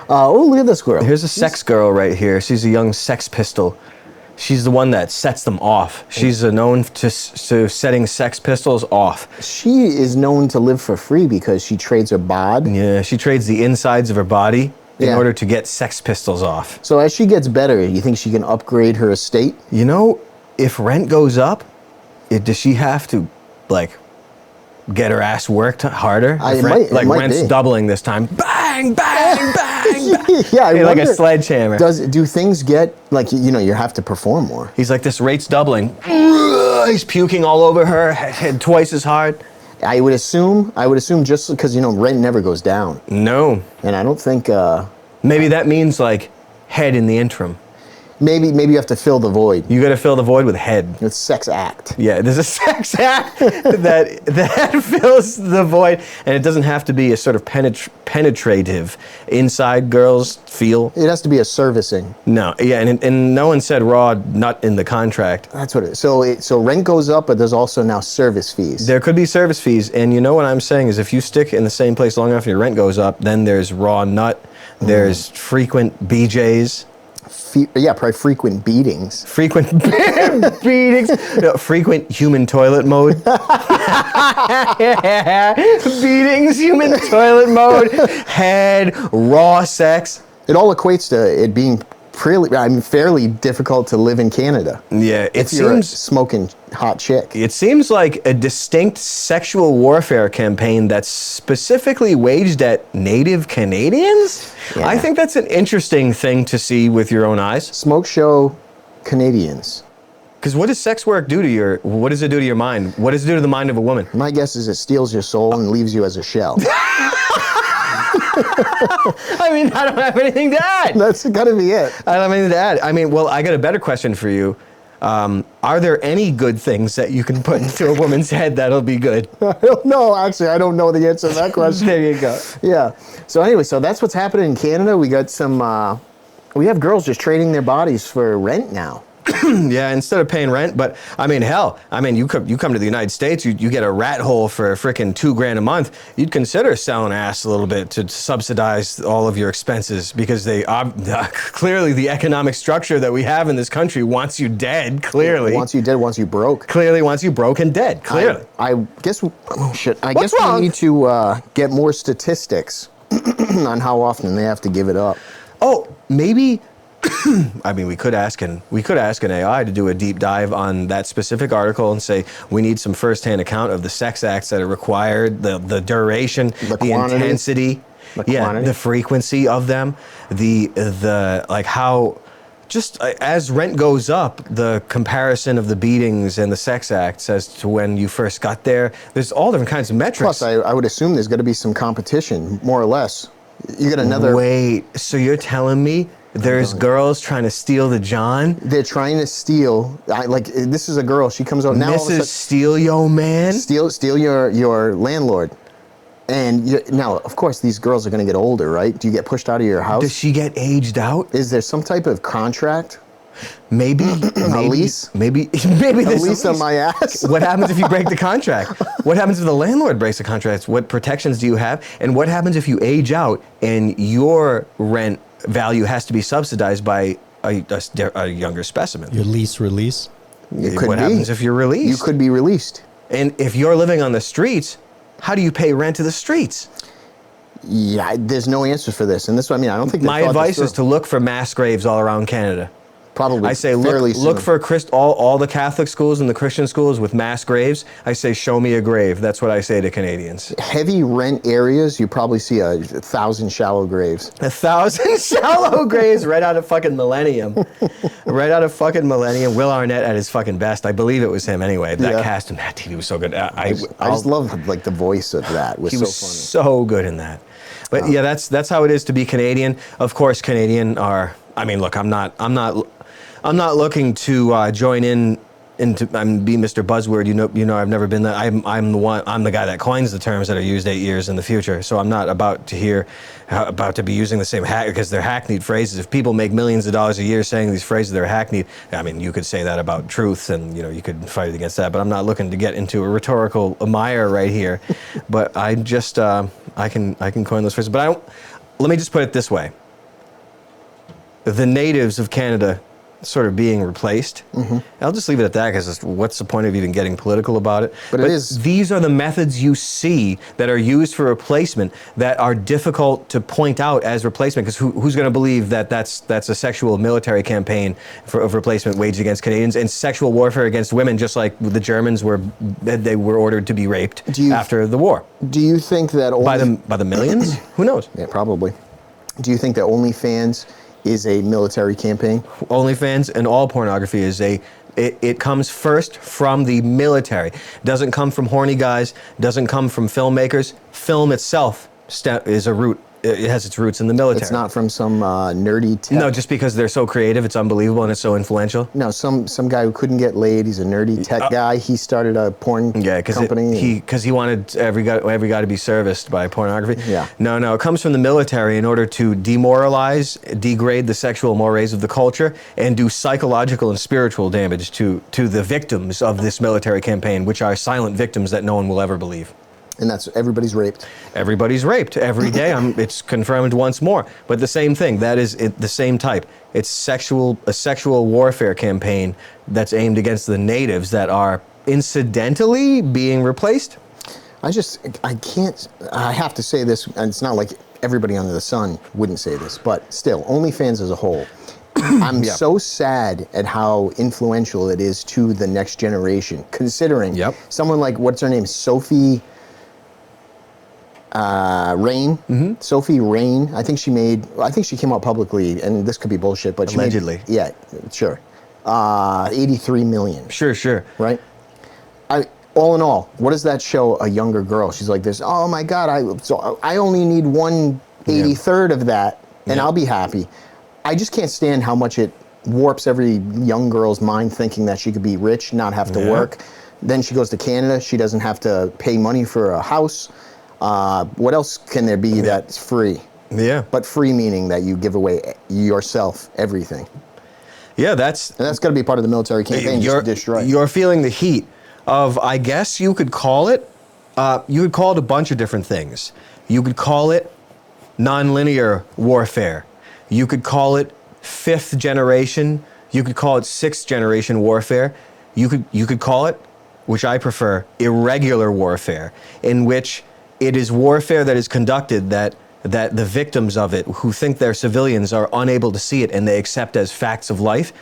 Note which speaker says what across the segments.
Speaker 1: Oh, look at this girl.
Speaker 2: Here's a sex girl right here. She's a young Sex Pistol. She's the one that sets them off. She's known to setting Sex Pistols off.
Speaker 1: She is known to live for free because she trades her bod.
Speaker 2: Yeah, she trades the insides of her body in order to get Sex Pistols off.
Speaker 1: So as she gets better, you think she can upgrade her estate?
Speaker 2: You know, if rent goes up, does she have to, like, get her ass worked harder? Rent's doubling this time. Bang, bang, bang, bang.
Speaker 1: Yeah,
Speaker 2: like a sledgehammer.
Speaker 1: Do things get, like, you have to perform more?
Speaker 2: He's like, this rate's doubling. He's puking all over her, head twice as hard.
Speaker 1: I would assume just because, rent never goes down.
Speaker 2: No.
Speaker 1: And I don't think...
Speaker 2: maybe that means, like, head in the interim.
Speaker 1: Maybe you have to fill the void.
Speaker 2: You got to fill the void with head.
Speaker 1: It's sex act.
Speaker 2: Yeah, there's a sex act that fills the void, and it doesn't have to be a sort of penetrative. Inside girls feel.
Speaker 1: It has to be a servicing.
Speaker 2: No, yeah, and no one said raw, not in the contract.
Speaker 1: That's what it is. So rent goes up, but there's also now service fees.
Speaker 2: There could be service fees, and you know what I'm saying is if you stick in the same place long enough and your rent goes up, then there's raw nut, there's frequent BJs.
Speaker 1: Probably frequent beatings.
Speaker 2: Frequent beatings. No, frequent human toilet mode. Beatings, human toilet mode. Head, raw sex.
Speaker 1: It all equates to it being fairly difficult to live in Canada.
Speaker 2: Yeah,
Speaker 1: it seems smoking hot chick.
Speaker 2: It seems like a distinct sexual warfare campaign that's specifically waged at Native Canadians. Yeah. I think that's an interesting thing to see with your own eyes.
Speaker 1: Smoke show Canadians.
Speaker 2: Because what does sex work do to what does it do to your mind? What does it do to the mind of a woman?
Speaker 1: My guess is it steals your soul and leaves you as a shell.
Speaker 2: I mean, I don't have anything to add.
Speaker 1: That's gotta be it.
Speaker 2: I don't have anything to add. I mean, well, I got a better question for you. Are there any good things that you can put into a woman's head that'll be good?
Speaker 1: I don't know. Actually, I don't know the answer to that question.
Speaker 2: There you go.
Speaker 1: Yeah. So anyway, that's what's happening in Canada. We got we have girls just trading their bodies for rent now.
Speaker 2: Yeah, instead of paying rent, but I mean, hell, you come to the United States, you get a rat hole for frickin' $2,000 a month. You'd consider selling ass a little bit to subsidize all of your expenses because clearly the economic structure that we have in this country wants you dead. Clearly,
Speaker 1: it wants you dead, wants you broke.
Speaker 2: Clearly, wants you broke and dead. Clearly,
Speaker 1: I guess. Oh shit! I
Speaker 2: What's
Speaker 1: guess
Speaker 2: wrong?
Speaker 1: we need to get more statistics on how often they have to give it up.
Speaker 2: Oh, maybe. I mean, we could ask an AI to do a deep dive on that specific article and say we need some firsthand account of the sex acts that are required, the duration, the intensity, the frequency of them, the like how. Just as rent goes up, the comparison of the beatings and the sex acts as to when you first got there. There's all different kinds of metrics.
Speaker 1: Plus, I would assume there's going to be some competition, more or less. You get another.
Speaker 2: Wait, so you're telling me? There's girls trying to steal the John?
Speaker 1: They're trying to steal. This is a girl. She comes out now.
Speaker 2: Mrs. Steal Yo Man?
Speaker 1: Steal your landlord. And now, of course, these girls are going to get older, right? Do you get pushed out of your house?
Speaker 2: Does she get aged out?
Speaker 1: Is there some type of contract?
Speaker 2: Maybe.
Speaker 1: A lease?
Speaker 2: Maybe there's
Speaker 1: a lease on my ass.
Speaker 2: What happens if you break the contract? What happens if the landlord breaks the contract? What protections do you have? And what happens if you age out and your rent value has to be subsidized by a younger specimen?
Speaker 3: Your lease release?
Speaker 2: What happens if you're released?
Speaker 1: You could be released.
Speaker 2: And if you're living on the streets, how do you pay rent to the streets?
Speaker 1: Yeah, there's no answer for this. And this, I don't think
Speaker 2: my advice is to look for mass graves all around Canada.
Speaker 1: Probably.
Speaker 2: I say look for all the Catholic schools and the Christian schools with mass graves. I say show me a grave. That's what I say to Canadians.
Speaker 1: Heavy rent areas, you probably see 1,000 shallow graves.
Speaker 2: 1,000 shallow graves right out of fucking Millennium. Right out of fucking Millennium. Will Arnett at his fucking best. I believe it was him anyway. That cast in that TV was so good. I
Speaker 1: just love the voice of that.
Speaker 2: He was so good in that. But yeah, that's how it is to be Canadian. Of course, Canadian are. I mean, look, I'm not looking to join in into be Mr. Buzzword. You know, I've never been that. I'm the guy that coins the terms that are used 8 years in the future. So I'm not about to be using the same because they're hackneyed phrases. If people make millions of dollars a year saying these phrases, they're hackneyed. I mean, you could say that about truth, and you could fight against that. But I'm not looking to get into a rhetorical mire right here. But I just I can coin those phrases. But let me just put it this way. the natives of Canada sort of being replaced. I'll just leave it at that because what's the point of even getting political about it?
Speaker 1: But it is.
Speaker 2: These are the methods you see that are used for replacement that are difficult to point out as replacement because who's going to believe that that's a sexual military campaign of replacement waged against Canadians and sexual warfare against women, just like the Germans they were ordered to be raped after the war.
Speaker 1: Do you think that only
Speaker 2: By the millions? Who knows?
Speaker 1: Yeah, probably. Do you think that OnlyFans is a military campaign?
Speaker 2: OnlyFans and all pornography is it comes first from the military. Doesn't come from horny guys, doesn't come from filmmakers. Film itself is a root. It has its roots in the military.
Speaker 1: It's not from some nerdy tech.
Speaker 2: No, just because they're so creative, it's unbelievable and it's so influential.
Speaker 1: No, some guy who couldn't get laid. He's a nerdy tech guy. He started a porn company.
Speaker 2: Because he wanted every guy to be serviced by pornography.
Speaker 1: Yeah.
Speaker 2: No, it comes from the military in order to demoralize, degrade the sexual mores of the culture, and do psychological and spiritual damage to the victims of this military campaign, which are silent victims that no one will ever believe.
Speaker 1: And that's everybody's raped.
Speaker 2: Everybody's raped every day. It's confirmed once more. But the same thing. That is the same type. It's a sexual warfare campaign that's aimed against the natives that are incidentally being replaced.
Speaker 1: I have to say this, and it's not like everybody under the sun wouldn't say this, but still, OnlyFans as a whole, I'm so sad at how influential it is to the next generation, considering someone like, what's her name, Sophie Rain, Sophie Rain. I think she came out publicly, and this could be bullshit, but
Speaker 2: allegedly.
Speaker 1: Sure. 83 million.
Speaker 2: Sure.
Speaker 1: Right? All in all, what does that show a younger girl? She's like this, oh my God, I only need 1/83 of that, and I'll be happy. I just can't stand how much it warps every young girl's mind thinking that she could be rich, not have to work. Then she goes to Canada, she doesn't have to pay money for a house. What else can there be that's free?
Speaker 2: Yeah.
Speaker 1: But free meaning that you give away yourself, everything.
Speaker 2: Yeah,
Speaker 1: that's got to be part of the military campaign, just to destroy.
Speaker 2: You're feeling the heat of, I guess you could call it a bunch of different things. You could call it nonlinear warfare. You could call it fifth generation. You could call it sixth generation warfare. You could call it, which I prefer, irregular warfare, in which it is warfare that is conducted that the victims of it, who think they're civilians, are unable to see it and they accept as facts of life.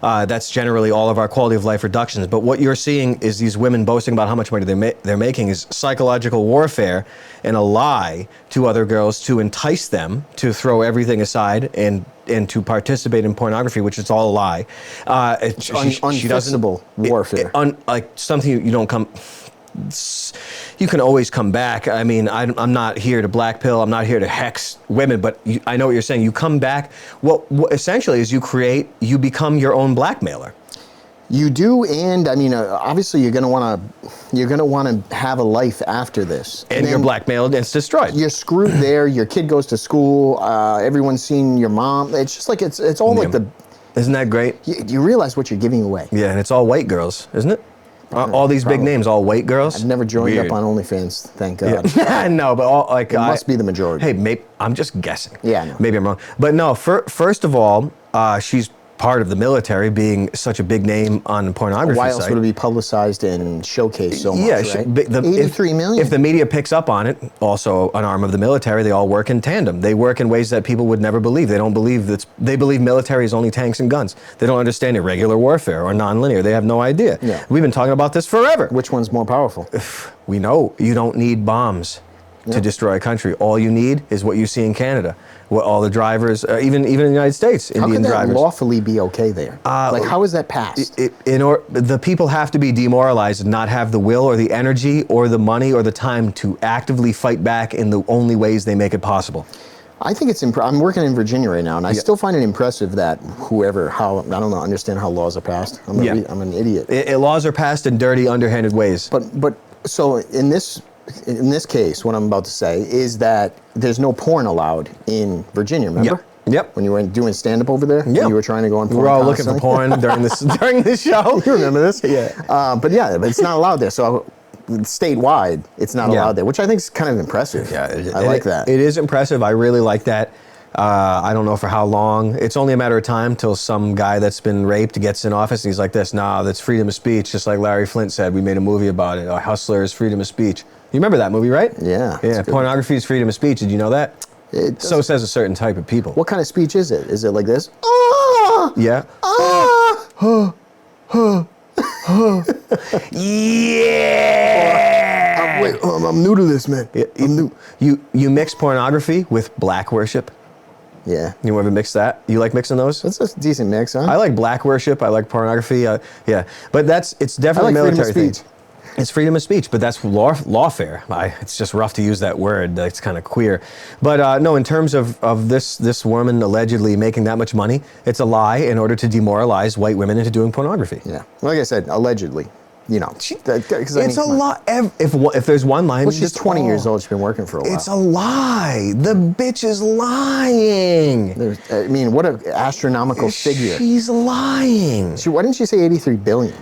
Speaker 2: That's generally all of our quality of life reductions. But what you're seeing is these women boasting about how much money they're making is psychological warfare and a lie to other girls to entice them to throw everything aside and to participate in pornography, which is all a lie.
Speaker 1: Unfixable warfare.
Speaker 2: Like something you don't come... You can always come back. I mean, I'm not here to blackpill. I'm not here to hex women, but I know what you're saying. You come back. What essentially is you become your own blackmailer.
Speaker 1: You do, and I mean, obviously, you're gonna want to have a life after this.
Speaker 2: And you're blackmailed and it's destroyed.
Speaker 1: You're screwed there. Your kid goes to school. Everyone's seen your mom. It's just like it's all like the.
Speaker 2: Isn't that great?
Speaker 1: You realize what you're giving away.
Speaker 2: Yeah, and it's all white girls, isn't it? All these big names, all white girls.
Speaker 1: I've never joined up on OnlyFans, thank God.
Speaker 2: Yeah. No, but it
Speaker 1: must be the majority.
Speaker 2: Hey, maybe I'm just guessing.
Speaker 1: Yeah, I know.
Speaker 2: Maybe I'm wrong. But no, first of all, she's part of the military, being such a big name on the pornography
Speaker 1: Why else
Speaker 2: site.
Speaker 1: would it be publicized and showcased so much, right?
Speaker 2: 83
Speaker 1: million.
Speaker 2: If the media picks up on it, also an arm of the military, they all work in tandem. They work in ways that people would never believe. They believe military is only tanks and guns. They don't understand irregular warfare or nonlinear. They have no idea.
Speaker 1: Yeah.
Speaker 2: We've been talking about this forever.
Speaker 1: Which one's more powerful?
Speaker 2: We know you don't need bombs to destroy a country. All you need is what you see in Canada. What all the drivers, even in the United States, Indian drivers.
Speaker 1: How can that lawfully be okay there? How is that passed?
Speaker 2: The people have to be demoralized and not have the will or the energy or the money or the time to actively fight back in the only ways they make it possible.
Speaker 1: I think it's I'm working in Virginia right now, and I still find it impressive that I don't know, understand how laws are passed. I'm an idiot.
Speaker 2: Laws are passed in dirty, underhanded ways.
Speaker 1: But so in this case, what I'm about to say is that there's no porn allowed in Virginia, remember?
Speaker 2: Yep.
Speaker 1: When you were doing stand-up over there?
Speaker 2: Yep.
Speaker 1: You were trying to go on porn.
Speaker 2: We were all
Speaker 1: constantly?
Speaker 2: looking for porn during this show.
Speaker 1: You remember this?
Speaker 2: Yeah.
Speaker 1: But it's not allowed there. So statewide, it's not allowed there, which I think is kind of impressive.
Speaker 2: Yeah,
Speaker 1: I like that.
Speaker 2: It is impressive. I really like that. I don't know for how long. It's only a matter of time till some guy that's been raped gets in office and he's like this. Nah, that's freedom of speech. Just like Larry Flint said, we made a movie about it. Hustler is freedom of speech. You remember that movie, right?
Speaker 1: Yeah.
Speaker 2: Yeah. Pornography is freedom of speech. Did you know that? So says a certain type of people.
Speaker 1: What kind of speech is it? Is it like this? Ah!
Speaker 2: Yeah.
Speaker 1: Ah!
Speaker 2: Yeah.
Speaker 1: Wait, I'm new to this, man. I'm new.
Speaker 2: You mix pornography with black worship.
Speaker 1: Yeah.
Speaker 2: You ever mix that? You like mixing those?
Speaker 1: That's a decent mix, huh?
Speaker 2: I like black worship. I like pornography. Yeah, but it's definitely
Speaker 1: I like
Speaker 2: a military
Speaker 1: freedom of
Speaker 2: thing.
Speaker 1: speech.
Speaker 2: It's freedom of speech, but that's lawfare. It's just rough to use that word. It's kind of queer. But no, in terms of this woman allegedly making that much money, it's a lie in order to demoralize white women into doing pornography.
Speaker 1: Yeah. Like I said, allegedly. You know,
Speaker 2: it's a lie. If there's one line,
Speaker 1: well, she's 20 years old. She's been working for a while.
Speaker 2: It's a lie. The bitch is lying.
Speaker 1: I mean, what an astronomical figure.
Speaker 2: She's lying.
Speaker 1: Why didn't she say 83 billion?